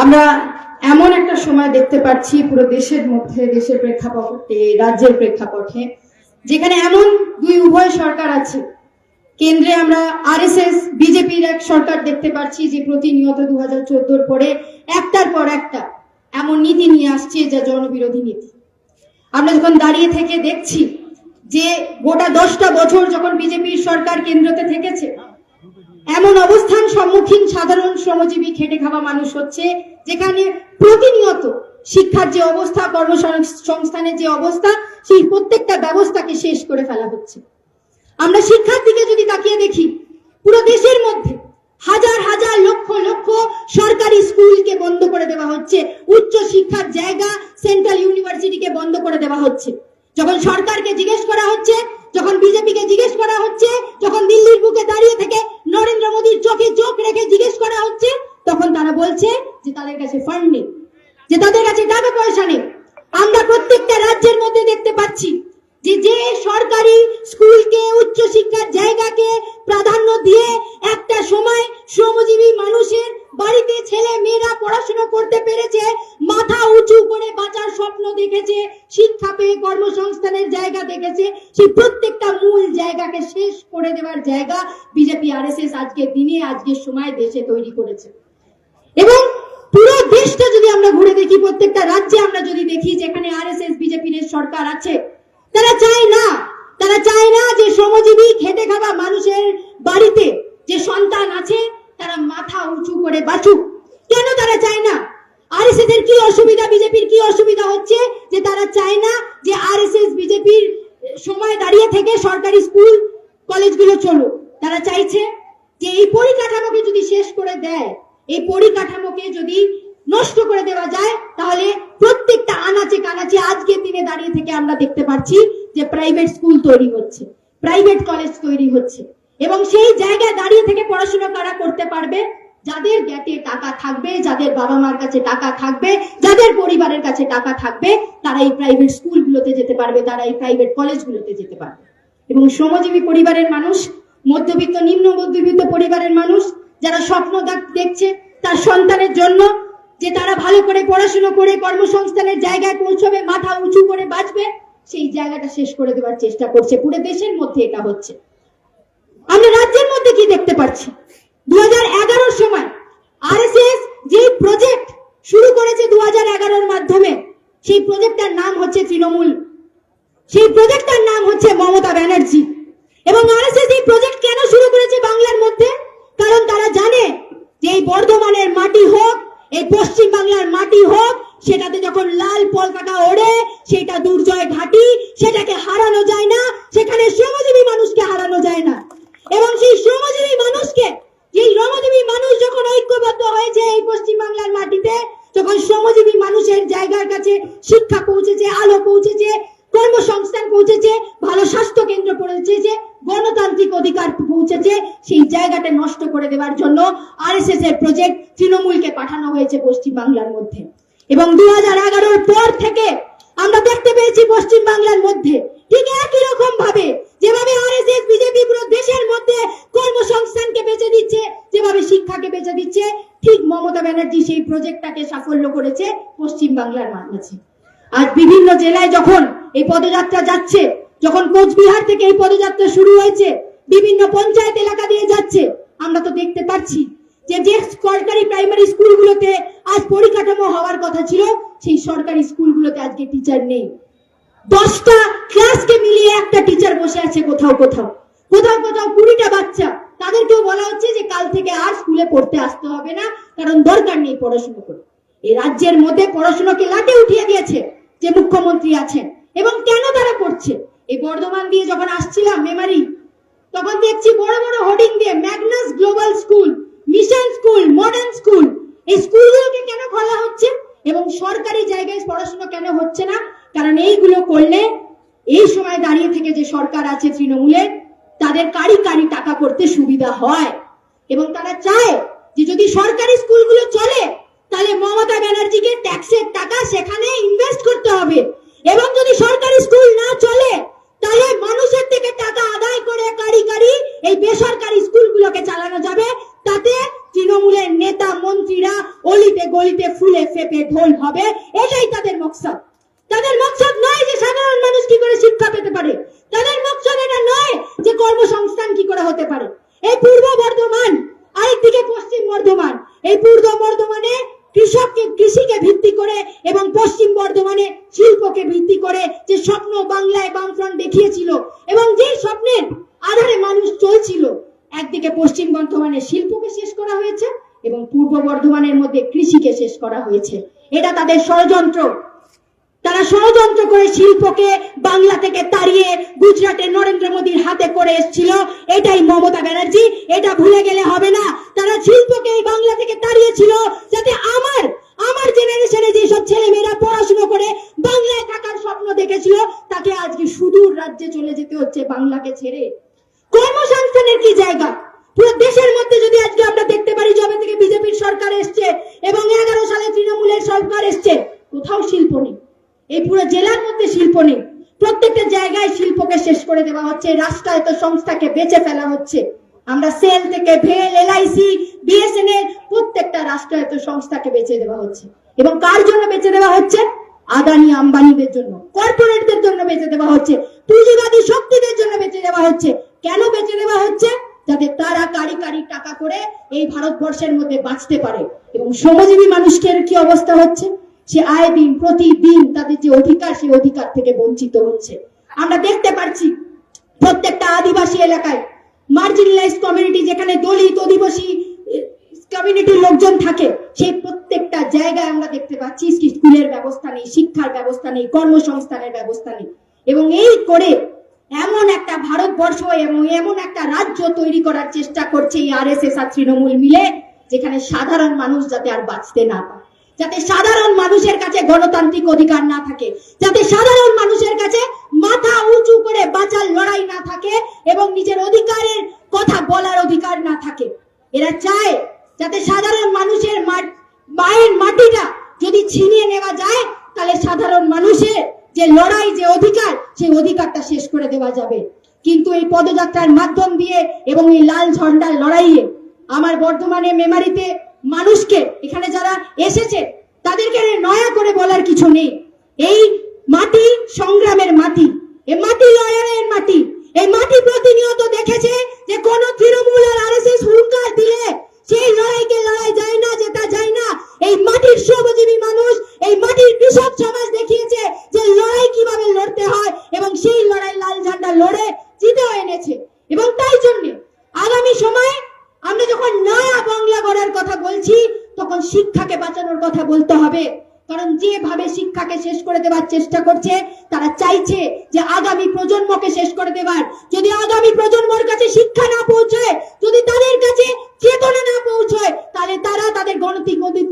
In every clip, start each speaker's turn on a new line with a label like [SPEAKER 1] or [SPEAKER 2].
[SPEAKER 1] আমরা এমন একটা সময় দেখতে পাচ্ছি পুরো দেশের মধ্যে, দেশের প্রেক্ষাপটে, রাজ্যের প্রেক্ষাপটে, যেখানে এমন দুই উভয় সরকার আছে। কেন্দ্রে আমরা আরএসএস বিজেপির এক সরকার দেখতে পাচ্ছি যে প্রতিনিয়ত 2014 পরে একটার পর একটা এমন নীতি নিয়ে আসছে যা জনবিরোধী নীতি। আমরা যখন দাঁড়িয়ে থেকে দেখছি যে গোটা 10টা বছর যখন বিজেপির সরকার কেন্দ্রতে থেকেছে, এমন অবস্থান সম্মুখীন সাধারণ শ্রমজীবী খেটে খাওয়া মানুষ হচ্ছে, যেখানে প্রতিনিয়ত শিক্ষার যে অবস্থা, কর্মসংস্থানের যে অবস্থা, সেই প্রত্যেকটা ব্যবস্থাকে শেষ করে ফেলা হচ্ছে। আমরা শিক্ষার দিকে যদি তাকিয়ে দেখি, পুরো দেশের মধ্যে হাজার হাজার লক্ষ লক্ষ সরকারি স্কুলকে বন্ধ করে দেওয়া হচ্ছে, উচ্চ শিক্ষার জায়গা সেন্ট্রাল ইউনিভার্সিটিকে বন্ধ করে দেওয়া হচ্ছে। যখন সরকারকে জিজ্ঞেস করা হচ্ছে, যখন বিজেপিকে জিজ্ঞেস করা হচ্ছে, যখন দিল্লির বুকে দাঁড়িয়ে থেকে নরেন্দ্র মোদীর চোখে চোখ রেখে জিজ্ঞেস করা হচ্ছে, তখন তারা বলছে যে তাদের কাছে ফান্ড নেই, যে তাদের কাছে টাকা পয়সা নেই। আমরা প্রত্যেকটা রাজ্যের মধ্যে দেখতে পাচ্ছি যে যে সরকারি স্কুলকে, উচ্চ শিক্ষার জায়গাকে প্রাধান্য দিয়ে একটা সময় শ্রমজীবী মানুষের বাড়িতে ছেলে মেয়েরা পড়াশোনা করতে পেরেছে, মাথা উঁচু করে বাঁচার স্বপ্ন দেখেছে, শিক্ষা পেয়ে কর্মসংস্থানের জায়গা দেখেছে, সেই প্রত্যেকটা মূল জায়গাকে শেষ করে দেওয়ার জায়গা বিজেপি আরএসএস আজকের দিনে, আজকের সময় দেশে তৈরি করেছে। এবং পুরো দেশটা যদি আমরা ঘুরে দেখি, প্রত্যেকটা রাজ্যে আমরা যদি দেখি যেখানে আরএসএস বিজেপির সরকার আছে, তারা চায় না যে শ্রমজীবী খেটে খাওয়া মানুষের বাড়িতে যে সন্তান আছে তারা মাথা উঁচু করে বাঁচুক। কেন তারা চায় না? আরএসএস এর কি অসুবিধা, বিজেপির কি অসুবিধা হচ্ছে যে তারা চায় না যে আরএসএস বিজেপির সময় দাঁড়িয়ে থেকে সরকারি স্কুল কলেজগুলো চলুক? তারা চাইছে যে এই পরিকাঠামোকে যদি শেষ করে দেয়, এই পরিকাঠামোকে যদি নষ্ট করে দেওয়া যায়, তাহলে প্রত্যেকটা আনাচে কানাচে আজকের দিনে দাঁড়িয়ে থেকে আমরা দেখতে পাচ্ছি যে প্রাইভেট স্কুল তৈরি হচ্ছে, প্রাইভেট কলেজ তৈরি হচ্ছে। এবং সেই জায়গায় দাঁড়িয়ে থেকে পড়াশোনা কারা করতে পারবে? যাদের গ্যাটে টাকা থাকবে, যাদের বাবা মার কাছে টাকা থাকবে, যাদের পরিবারের কাছে টাকা থাকবে, তারা এই প্রাইভেট স্কুলগুলোতে যেতে পারবে, তারা এই প্রাইভেট কলেজগুলোতে যেতে পারবে। এবং শ্রমজীবী পরিবারের মানুষ, মধ্যবিত্ত, নিম্ন মধ্যবিত্ত পরিবারের মানুষ যারা স্বপ্ন দেখছে তার সন্তানের জন্য যে তারা ভালো করে পড়াশোনা করে কর্মসংস্থানের জায়গায় পৌঁছবে, মাথা উঁচু করে বাঁচবে, সেই জায়গাটা শেষ করে দেওয়ার চেষ্টা করছে। পুরো দেশের মধ্যে এটা হচ্ছে। আমরা রাজ্যের মধ্যে কি দেখতে পাচ্ছি? 2011 সময় আরএসএস যে প্রজেক্ট শুরু করেছে 2011 মাধ্যমে, সেই প্রজেক্টটার নাম হচ্ছে তৃণমূল, সেই প্রজেক্টটার নাম হচ্ছে মমতা ব্যানার্জি। এবং আরএসএস এই প্রজেক্ট কেন শুরু করেছে বাংলার মধ্যে? কারণ তারা জানে যে এই বর্ধমানের মাটি হোক, এই পশ্চিম বাংলার মাটি হোক, সেটাতে যখন লাল পতাকা ওড়ে, সেটা দুর্জয় ঘাঁটি, সেটাকে হারানো যায় না, সেখানে শ্রমজীবী মানুষকে হারানো যায় না। এবং সেই শ্রমজীবী মানুষকে, এই শ্রমজীবী মানুষ যখন ঐক্যবদ্ধ হয়েছে এই পশ্চিম বাংলার মাটিতে, যখন শ্রমজীবী মানুষের জায়গার কাছে শিক্ষা পৌঁছেছে, আলো পৌঁছেছে, কর্মসংস্থান পৌঁছেছে, ভালো স্বাস্থ্য কেন্দ্র পৌঁছেছে, গণতান্ত্রিক অধিকার পৌঁছেছে, সেই জায়গাটা নষ্ট করে দেওয়ার জন্য আরএসএস এর প্রজেক্ট তৃণমূলকে পাঠানো হয়েছে পশ্চিম বাংলার মধ্যে। এবং 2011 পর থেকে আমরা দেখতে পেয়েছি পশ্চিম বাংলার মধ্যে ঠিক একই রকম ভাবে যেভাবে আরএসএস বিজেপি পুরো দেশের মধ্যে কর্মসংস্থানকে বেঁচে দিচ্ছে, যেভাবে শিক্ষাকে বেঁচে দিচ্ছে, ঠিক মমতা ব্যানার্জি সেই প্রজেক্টটাকে সাফল্য করেছে পশ্চিম বাংলার মাঝে। আজ বিভিন্ন জেলায় যখন এই পদযাত্রা যাচ্ছে, যখন কোচবিহার থেকে এই পদযাত্রা শুরু হয়েছে, বিভিন্ন পঞ্চায়েত এলাকা দিয়ে যাচ্ছে, আমরা তো দেখতে পাচ্ছি যে যে সরকারি প্রাইমারি স্কুলগুলোতে আজ পরিকাঠামো হওয়ার কথা ছিল, সেই সরকারি স্কুলগুলোতে আজকে টিচার নেই। 10টা ক্লাসকে মিলিয়ে একটা টিচার বসে আছে কোথাও কোথাও, কোথাও কোথাও 20টা বাচ্চা। তাদেরকেও বলা হচ্ছে যে কাল থেকে আর স্কুলে পড়তে আসতে হবে না, কারণ দরকার নেই পড়াশোনা করে। এই রাজ্যের মধ্যে পড়াশোনাকে লাটে উঠিয়ে দিয়েছে যে মুখ্যমন্ত্রী আছেন। এবং কেন তারা করছে? এই বর্ধমান দিয়ে যখন আসছিলাম মেমারি, তখন দেখছি বড় বড় হোর্ডিং দিয়ে Magnus global school, mission school, modern school, এই স্কুলগুলোকে কেন খোলা হচ্ছে? এবং সরকারি জায়গায় পড়াশোনা কেন হচ্ছে না? কারণ এইগুলো করলে এই সময় দাঁড়িয়ে থেকে যে সরকার আছে তৃণমূলের, তাদের কারি কারি টাকা করতে সুবিধা হয়। এবং তারা চায় যে যদি সরকারি স্কুলগুলো চলে, তাহলে মমতা ব্যানার্জিকে ট্যাক্সের টাকা সেখানে ইনভেস্ট করতে হবে। এবং যদি সরকারি স্কুল না চলে, তাহলে মানুষের থেকে টাকা আদায় করে কারি কারি এই বেসরকারি স্কুলগুলোকে চালানো যাবে। তাতে তৃণমূলের নেতা মন্ত্রীরা অলিতে গলিতে গলিতে ফুলে ফেপে ঢোল হবে, এটাই তাদের মকসদ। তাদের মকসদ নয় যে সাধারণ মানুষ কি করে শিক্ষা পেতে পারে, তাদের মকসদ এটা নয় যে কর্মসংস্থান কি করে হতে পারে। এই পূর্ব বর্ধমান, আরেকদিকে পশ্চিম বর্ধমান, এই পূর্ব বর্ধমানে কৃষিকে ভিত্তি করে এবং পশ্চিম বর্ধমানে শিল্পকে ভিত্তি করে যে স্বপ্ন বাংলায় বামফ্রন্ট দেখিয়েছিল এবং যে স্বপ্নের আধারে মানুষ চলছিল, একদিকে পশ্চিম বর্ধমানে শিল্পকে শেষ করা হয়েছে এবং পূর্ব বর্ধমানের মধ্যে কৃষিকে শেষ করা হয়েছে। এটা তাদের ষড়যন্ত্র। তারা ষড়যন্ত্র করে শিল্পকে বাংলা থেকে তাড়িয়ে গুজরাটের নরেন্দ্র মোদীর হাতে করে এসেছিল। এটাই মমতা ব্যানার্জি, এটা ভুলে গেলে হবে না। তারা শিল্পকে এই বাংলা থেকে তাড়িয়েছিল যাতে আমার জেনারেশনে যেসব ছেলে মেয়েরা পড়াশোনা করে বাংলায় থাকার স্বপ্ন দেখেছিল, তাকে আজকে সুদূর রাজ্যে চলে যেতে হচ্ছে বাংলাকে ছেড়ে। কর্মসংস্থানের কি জায়গা? পুরো দেশের মধ্যে যদি আজকে আমরা দেখতে পারি, যবে থেকে বিজেপির সরকার এসছে এবং 11 সালে তৃণমূলের সরকার এসছে, কোথাও শিল্প নেই। এই পুরো জেলার মধ্যে শিল্প নেই। প্রত্যেকটা জায়গায় শিল্পকে শেষ করে দেওয়া হচ্ছে, রাষ্ট্রায়ত্ত সংস্থাকে বেচে ফেলা হচ্ছে। আমরা সেল থেকে ভেল, এলআইসি, বিএসএনএল প্রত্যেকটা রাষ্ট্রায়ত্ত সংস্থাকে বেচে দেওয়া হচ্ছে। এবং কার জন্য বেচে দেওয়া হচ্ছে? আদানি আম্বানিদের জন্য, কর্পোরেটদের জন্য বেচে দেওয়া হচ্ছে, পুঁজিবাদী শক্তিদের জন্য বেচে দেওয়া হচ্ছে। কেন বেচে দেওয়া হচ্ছে? যাতে তারা কারি কারি টাকা করে এই ভারতবর্ষের মধ্যে বাঁচতে পারে। এবং শ্রমজীবী মানুষের কি অবস্থা হচ্ছে? সে আয় দিন প্রতিদিন তাদের যে অধিকার, সেই অধিকার থেকে বঞ্চিত হচ্ছে। আমরা দেখতে পাচ্ছি প্রত্যেকটা আদিবাসী এলাকায়, মার্জিনালাইজ কমিউনিটি, যেখানে দলিত আদিবাসী কমিউনিটির লোকজন থাকে, সেই প্রত্যেকটা জায়গায় আমরা দেখতে পাচ্ছি স্কুলের ব্যবস্থা নেই, শিক্ষার ব্যবস্থা নেই, কর্মসংস্থানের ব্যবস্থা নেই। এবং এই করে এমন একটা ভারতবর্ষ এবং এমন একটা রাজ্য তৈরি করার চেষ্টা করছে এই আরএসএস আর তৃণমূল মিলে, যেখানে সাধারণ মানুষ যাতে আর বাঁচতে না পারে, যাতে সাধারণ মানুষের কাছে গণতান্ত্রিক অধিকার না থাকে, যাতে সাধারণ মানুষের কাছে মাথা উঁচু করে বাঁচার লড়াই না থাকে এবং নিজের অধিকারের কথা বলার অধিকার না থাকে। এরা চায় যাতে সাধারণ মানুষের মায়ের মাটিটা যদি ছিনিয়ে নেওয়া যায়, তাহলে সাধারণ মানুষের যে লড়াই, যে অধিকার, সেই অধিকারটা শেষ করে দেওয়া যাবে। কিন্তু এই পদযাত্রার মাধ্যম দিয়ে এবং এই লাল ঝন্ডার লড়াইয়ে আমার বর্ধমানে মেমারিতে মানুষকে, এখানে যারা এসেছে তাদেরকে নয়া করে বলার কিছু নেই। এই মাটি সংগ্রামের মাটি, এই মাটি লড়াইয়ের মাটি। এই মাটি প্রতিনিয়ত দেখেছে যে কোন তৃণমূল আর আরএসএস হুঙ্কার দিলে সেই লড়াইকে লড়াই যায় না, জেতা যায় না। এই মাটির শ্রমজীবী মানুষ, এই মাটির কৃষক সমাজ দেখিয়েছে যে লড়াই কিভাবে লড়তে হয় এবং সেই লড়াই লাল ঝান্ডা লড়ে জিতেও এনেছে। এবং তাই জন্য আগামী সময়ে আমরা যখন নয়া বাংলা গড়ার কথা বলছি, তখন শিক্ষাকে বাঁচানোর কথা বলতে হবে। কারণ যেভাবে শিক্ষাকে শেষ করে দেওয়ার চেষ্টা করছে, তারা চাইছে যে আগামী প্রজন্মকে শেষ করে দেওয়ার। যদি আগামী প্রজন্মের কাছে শিক্ষা না পৌঁছায়, যদি তাদের কাছে চেতনা না পৌঁছায়, তাহলে তারা তাদের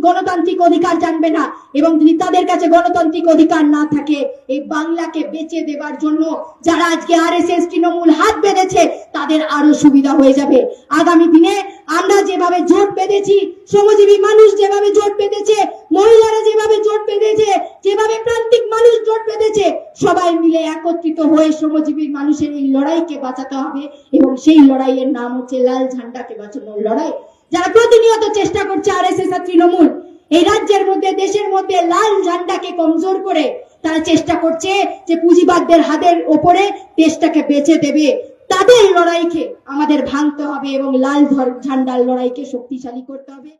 [SPEAKER 1] গণতান্ত্রিক অধিকার জানবে না। এবং যদি তাদের কাছে গণতান্ত্রিক অধিকার না থাকে, এই বাংলাকে বেঁচে দেওয়ার জন্য যারা আজকে আরএসএস তৃণমূল হাত বেঁধেছে, তাদের আরো সুবিধা হয়ে যাবে। আগামী দিনে আমরা যেভাবে জোট বেঁধেছি, শ্রমজীবী মানুষ যেভাবে জোট বেঁধেছে, মহিলারা যেভাবে জোট বেঁধেছে, যেভাবে প্রান্তিক মানুষ জোট বেঁধেছে, সবাই মিলে একত্রিত হয়ে শ্রমজীবী মানুষের এই লড়াইকে বাঁচাতে হবে। এবং সেই লড়াইয়ের নাম হচ্ছে লাল ঝান্ডাকে বাঁচানোর লড়াই। যারা প্রতিনিয়ত চেষ্টা করছে আরএসএস আর তৃণমূল এই রাজ্যের মধ্যে, দেশের মধ্যে লাল ঝান্ডাকে কমজোর করে, তারা চেষ্টা করছে যে পুঁজিবাদদের হাতের ওপরে দেশটাকে বেচে দেবে। তাদের লড়াইকে আমাদের ভাঙতে হবে এবং লাল ঝান্ডার লড়াইকে শক্তিশালী করতে হবে।